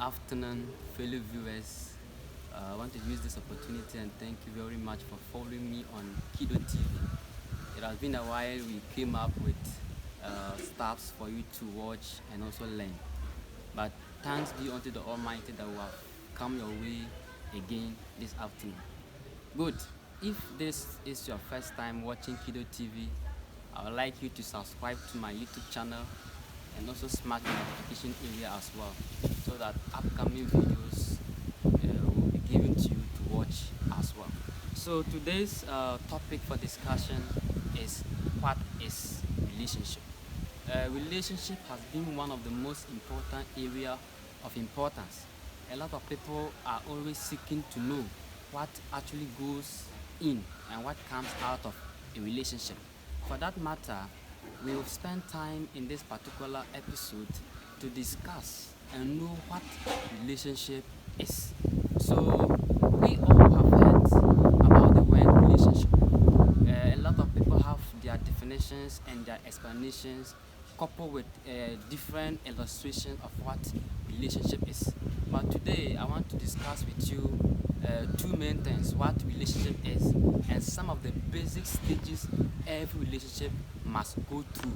afternoon, fellow viewers. I want to use this opportunity and thank you very much for following me on Kido TV. It has been a while we came up with stuffs for you to watch and also learn. But thanks be unto the Almighty that we have come your way again this afternoon. Good. If this is your first time watching Kido TV, I would like you to subscribe to my YouTube channel and also smash the notification area as well, so that upcoming videos will be given to you to watch as well. So today's topic for discussion is what is relationship. Relationship has been one of the most important area of importance. A lot of people are always seeking to know what actually goes in and what comes out of a relationship. For that matter, we will spend time in this particular episode to discuss and know what relationship is. So, we all have heard about the word relationship. A lot of people have their definitions and their explanations coupled with different illustrations of what relationship is. But today, I want to discuss with you two main things: what relationship is and some of the basic stages every relationship must go through.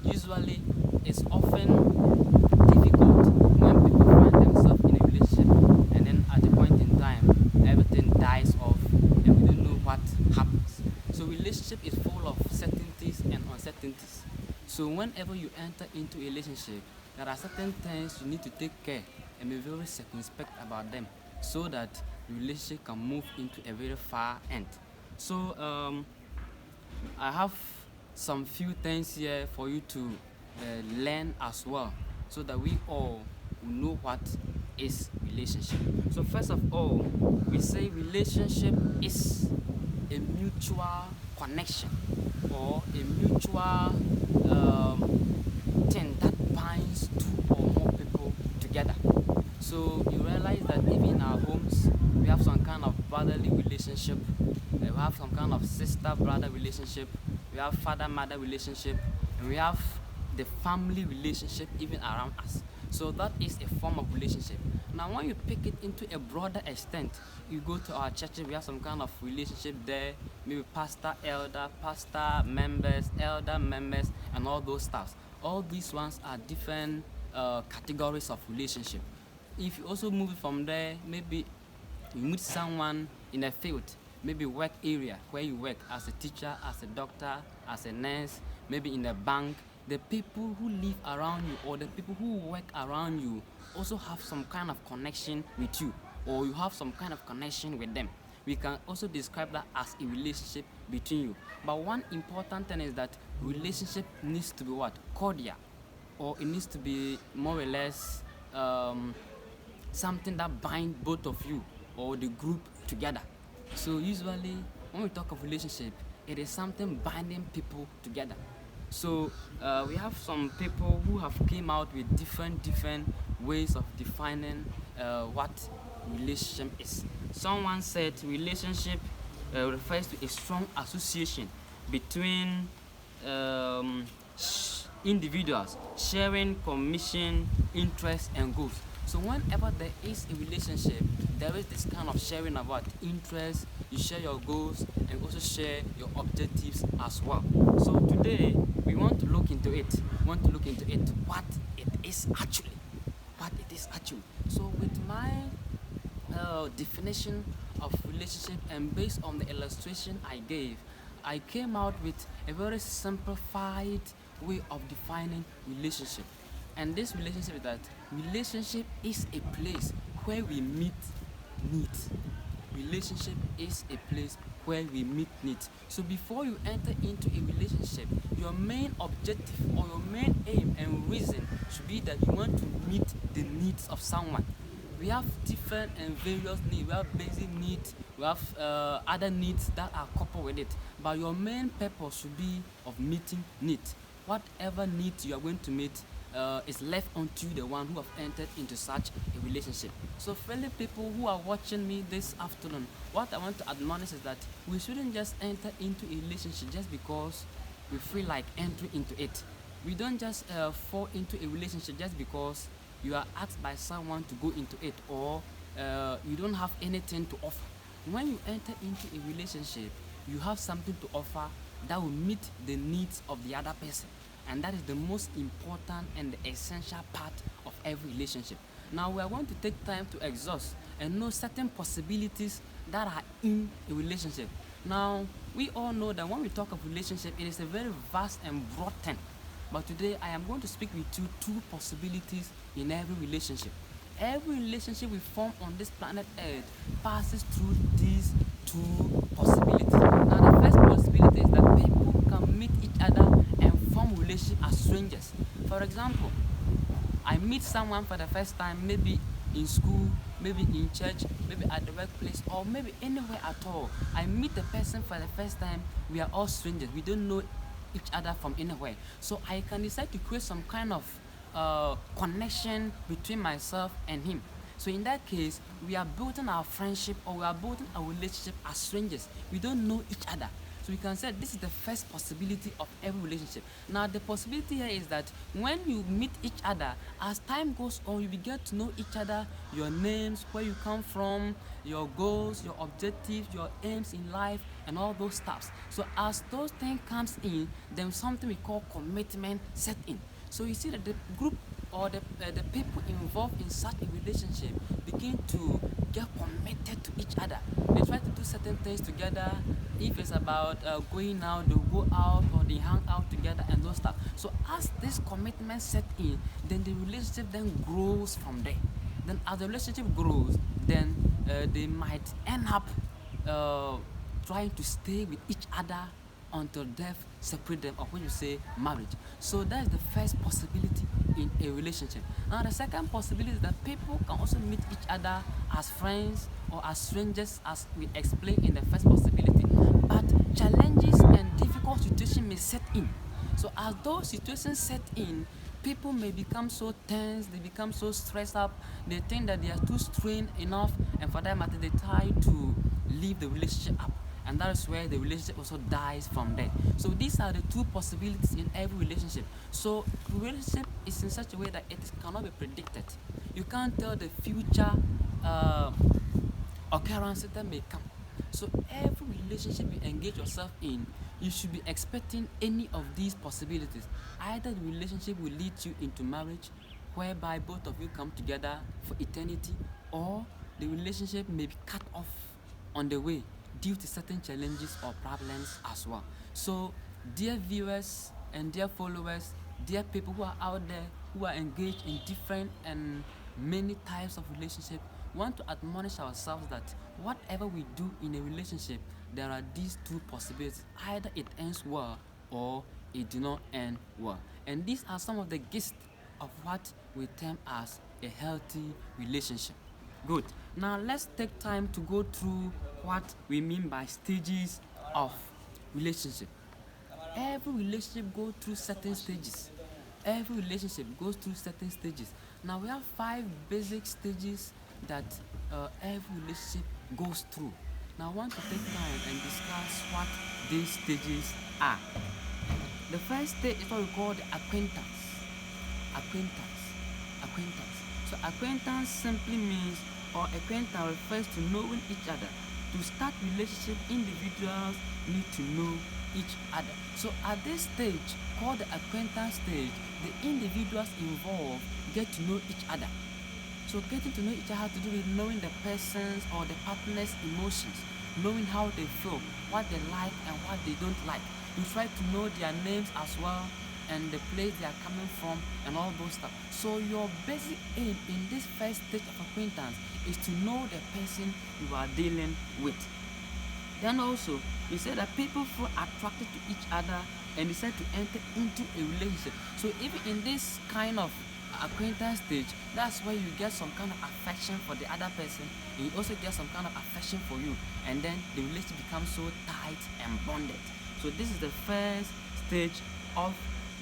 Usually, it's often difficult when people find themselves in a relationship and then at a point in time, everything dies off and we don't know what happens. So, relationship is full of certainties and uncertainties. So, whenever you enter into a relationship, there are certain things you need to take care and be very circumspect about them so that the relationship can move into a very far end. So, I have some few things here for you to learn as well, so that we all will know what is relationship. So first of all, we say relationship is a mutual connection or a mutual thing that binds two or more people together. So you realize that even in our homes, we have some kind of brotherly relationship, we have some kind of sister-brother relationship, we have father-mother relationship, and we have the family relationship even around us. So that is a form of relationship. Now, when you pick it into a broader extent, you go to our churches, we have some kind of relationship there, maybe pastor, elder, pastor, members, elder members, and all those stuffs. All these ones are different categories of relationship. If you also move from there, maybe you meet someone in a field, maybe work area where you work as a teacher, as a doctor, as a nurse, maybe in a bank. The people who live around you or the people who work around you also have some kind of connection with you, or you have some kind of connection with them. We can also describe that as a relationship between you. But one important thing is that relationship needs to be what? Cordial, or it needs to be more or less something that binds both of you or the group together. So usually when we talk of relationship, it is something binding people together. So we have some people who have came out with different ways of defining what relationship is. Someone said relationship refers to a strong association between individuals sharing commission, interests, and goals. So whenever there is a relationship, there is this kind of sharing about interests. You share your goals and also share your objectives as well. So today we want to look into it. Want to look into it what it is actually. What it is actually. So with my definition of relationship and based on the illustration I gave, I came out with a very simplified way of defining relationship. And this relationship is that relationship is a place where we meet needs. Relationship is a place where we meet needs. So before you enter into a relationship, your main objective or your main aim and reason should be that you want to meet the needs of someone. We have different and various needs. We have basic needs, we have other needs that are coupled with it. But your main purpose should be of meeting needs. Whatever needs you are going to meet is left unto the one who have entered into such a relationship. So fellow people who are watching me this afternoon, what I want to admonish is that we shouldn't just enter into a relationship just because we feel like entering into it. We don't just fall into a relationship just because you are asked by someone to go into it, or you don't have anything to offer. When you enter into a relationship, you have something to offer that will meet the needs of the other person, and that is the most important and the essential part of every relationship. Now we are going to take time to exhaust and know certain possibilities that are in a relationship. Now we all know that when we talk of relationship, it is a very vast and broad term. But today I am going to speak with you two possibilities in every relationship. Every relationship we form on this planet Earth passes through these two possibilities. Now the first possibility is that people can meet each other and form relationship as strangers. For example, I meet someone for the first time, maybe in school, maybe in church, maybe at the workplace, or maybe anywhere at all. I meet the person for the first time, we are all strangers, we don't know each other from anywhere. So I can decide to create some kind of connection between myself and him. So in that case, we are building our friendship, or we are building our relationship as strangers. We don't know each other. So we can say this is the first possibility of every relationship. Now the possibility here is that when you meet each other, as time goes on, you will get to know each other, your names, where you come from, your goals, your objectives, your aims in life, and all those stuffs. So as those things comes in, then something we call commitment set in. So you see that the group or the people involved in such a relationship begin to get committed to each other. They try to do certain things together. If it's about going out, they'll go out, or they hang out together and those stuff. So as this commitment set in, then the relationship then grows from there. Then as the relationship grows, then they might end up trying to stay with each other until death separate them, or when you say marriage. So that is the first possibility in a relationship. Now the second possibility is that people can also meet each other as friends or as strangers, as we explained in the first possibility. But challenges and difficult situations may set in. So as those situations set in, people may become so tense, they become so stressed up, they think that they are too strained enough, and for that matter, they try to leave the relationship up. And that is where the relationship also dies from there. So these are the two possibilities in every relationship. So relationship is in such a way that it cannot be predicted. You can't tell the future occurrences that may come. So every relationship you engage yourself in, you should be expecting any of these possibilities. Either the relationship will lead you into marriage, whereby both of you come together for eternity, or the relationship may be cut off on the way due to certain challenges or problems as well. So, dear viewers and dear followers, dear people who are out there who are engaged in different and many types of relationship, want to admonish ourselves that whatever we do in a relationship, there are these two possibilities. Either it ends well, or it do not end well. And these are some of the gist of what we term as a healthy relationship. Good. Now let's take time to go through what we mean by stages of relationship. Every relationship goes through certain stages. Every relationship goes through certain stages. Now we have 5 basic stages that every relationship goes through. Now I want to take time and discuss what these stages are. The first stage is what we call the acquaintance. Acquaintance. Acquaintance. So acquaintance simply means, or acquaintance refers to knowing each other. To start relationship, individuals need to know each other. So at this stage, called the acquaintance stage, the individuals involved get to know each other. So getting to know each other has to do with knowing the person's or the partner's emotions, knowing how they feel, what they like and what they don't like. You try to know their names as well, and the place they are coming from, and all those stuff. So your basic aim in this first stage of acquaintance is to know the person you are dealing with. Then also, we said that people feel attracted to each other and decide to enter into a relationship. So even in this kind of acquaintance stage, that's where you get some kind of affection for the other person, and you also get some kind of affection for you, and then the relationship becomes so tight and bonded. So this is the first stage of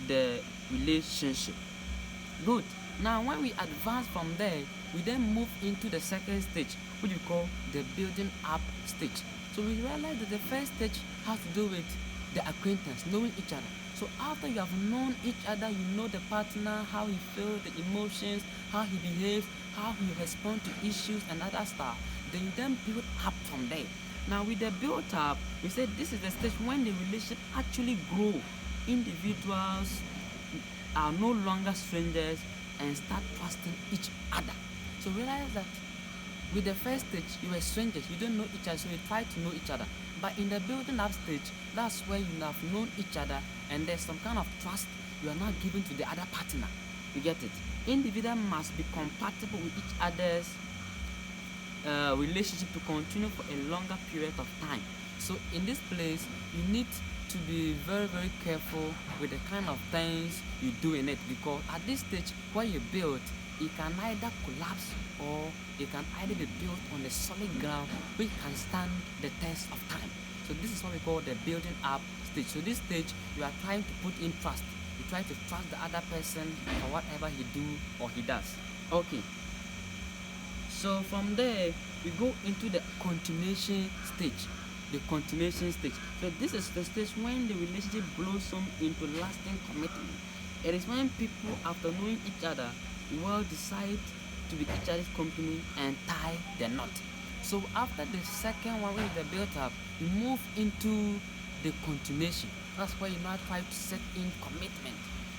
the relationship. Good. Now when we advance from there, we then move into the second stage, which we call the building up stage. So we realize that the first stage has to do with the acquaintance, knowing each other. So after you have known each other, you know the partner, how he feels, the emotions, how he behaves, how he responds to issues and other stuff, then you then build up from there. Now with the build up, we said this is the stage when the relationship actually grow. Individuals are no longer strangers and start trusting each other. So realize that with the first stage, you were strangers, you don't know each other, so you try to know each other. But in the building up stage, that's where you have known each other and there's some kind of trust you are now giving to the other partner. You get it? Individuals must be compatible with each other's relationship to continue for a longer period of time. So in this place, you need to be very, very careful with the kind of things you do in it, because at this stage where you build, it can either collapse or it can either be built on a solid ground which can stand the test of time. So this is what we call the building up stage. So this stage, you are trying to put in trust. You try to trust the other person for whatever he do or he does. Okay. So from there, we go into the continuation stage. The continuation stage. So this is the stage when the relationship blossoms into lasting commitment. It is when people, after knowing each other, will decide to be each other's company and tie the knot. So after the second one, when the built up, you move into the continuation. That's where you now try to set in commitment.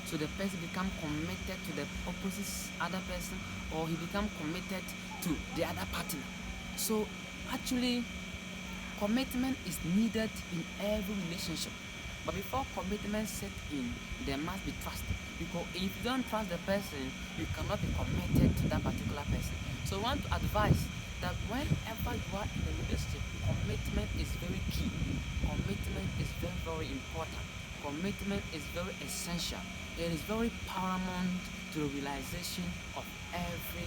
So the person become committed to the opposite other person, or he become committed to the other partner. So actually, commitment is needed in every relationship. But before commitment set in, there must be trust. Because if you don't trust the person, you cannot be committed to that particular person. So I want to advise that whenever you are in a relationship, commitment is very key. Commitment is very, very important. Commitment is very essential. It is very paramount to the realization of every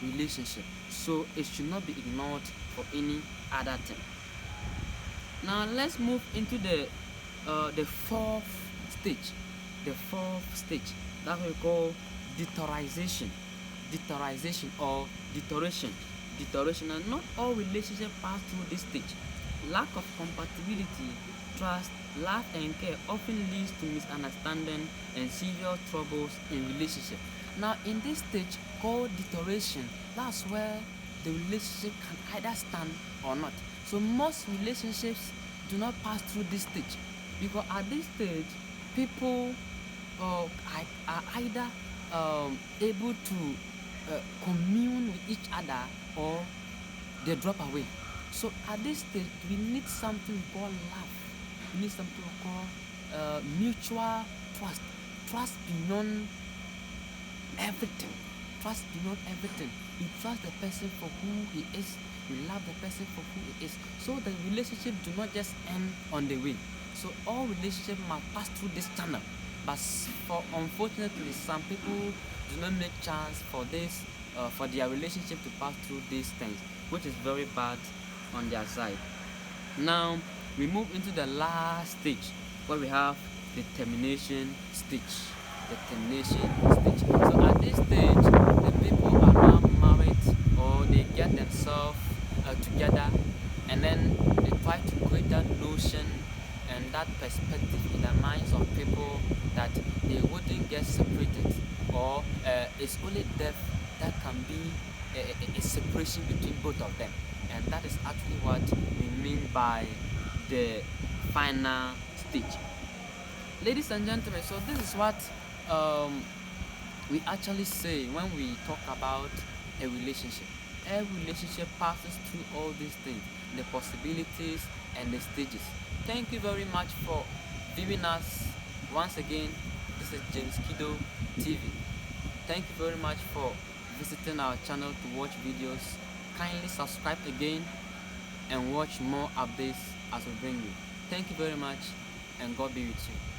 relationship. So it should not be ignored for any other thing. Now let's move into the fourth stage. The fourth stage that we call deterioration. Deterioration or deterioration. Deterioration, and not all relationships pass through this stage. Lack of compatibility, trust, love and care often leads to misunderstanding and serious troubles in relationship. Now in this stage called deterioration, that's where the relationship can either stand or not. So most relationships do not pass through this stage, because at this stage people are either able to commune with each other or they drop away. So at this stage we need something we call love. We need something we call mutual trust. Trust beyond everything. Trust beyond everything. You trust the person for who he is. You love the person for who he is. So the relationship do not just end on the way. So all relationships must pass through this channel. But for unfortunately, some people do not make chance for this, for their relationship to pass through these things, which is very bad on their side. Now we move into the last stage where we have the termination stage. The termination stage. So at this stage, the people are now married, or they get themselves together, and then they try to create that notion and that perspective in the minds of people that they wouldn't get separated, or it's only death that can be a separation between both of them. And that is actually what we mean by the final stage. Ladies and gentlemen, so this is what we actually say when we talk about a relationship. Every relationship passes through all these things, the possibilities and the stages. Thank you very much for viewing us. Once again, this is James Kido TV. Thank you very much for visiting our channel to watch videos. Kindly subscribe again and watch more updates as we bring you. Thank you very much, and God be with you.